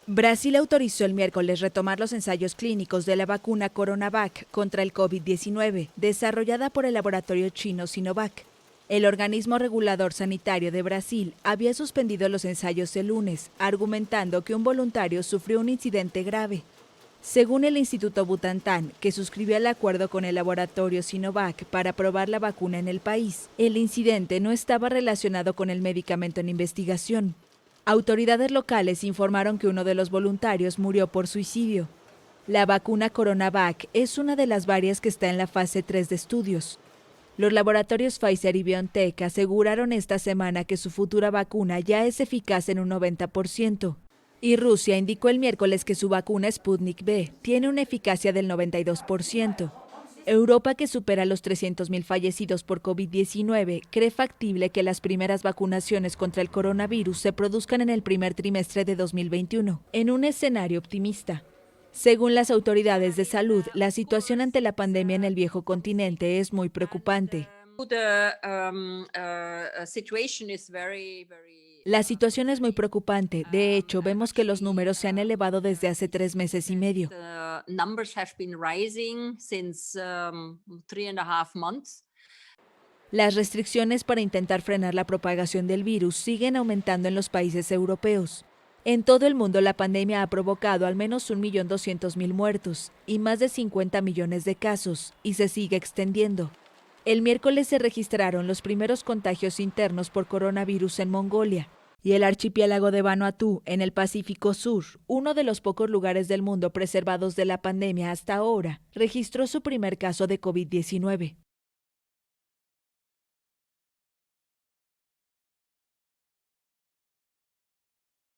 Brasil autorizó el miércoles retomar los ensayos clínicos de la vacuna Coronavac contra el COVID-19, desarrollada por el laboratorio chino Sinovac. El organismo regulador sanitario de Brasil había suspendido los ensayos el lunes, argumentando que un voluntario sufrió un incidente grave. Según el Instituto Butantan, que suscribió el acuerdo con el laboratorio Sinovac para probar la vacuna en el país, el incidente no estaba relacionado con el medicamento en investigación. Autoridades locales informaron que uno de los voluntarios murió por suicidio. La vacuna Coronavac es una de las varias que está en la fase 3 de estudios. Los laboratorios Pfizer y BioNTech aseguraron esta semana que su futura vacuna ya es eficaz en un 90%. Y Rusia indicó el miércoles que su vacuna Sputnik V tiene una eficacia del 92%. Europa, que supera los 300.000 fallecidos por COVID-19, cree factible que las primeras vacunaciones contra el coronavirus se produzcan en el primer trimestre de 2021, en un escenario optimista. Según las autoridades de salud, la situación ante la pandemia en el viejo continente es muy preocupante. La situación es muy preocupante. De hecho, vemos que los números se han elevado desde hace 3 meses y medio. Las restricciones para intentar frenar la propagación del virus siguen aumentando en los países europeos. En todo el mundo, la pandemia ha provocado al menos 1.200.000 muertos y más de 50 millones de casos, y se sigue extendiendo. El miércoles se registraron los primeros contagios internos por coronavirus en Mongolia, y el archipiélago de Vanuatu, en el Pacífico Sur, uno de los pocos lugares del mundo preservados de la pandemia hasta ahora, registró su primer caso de COVID-19.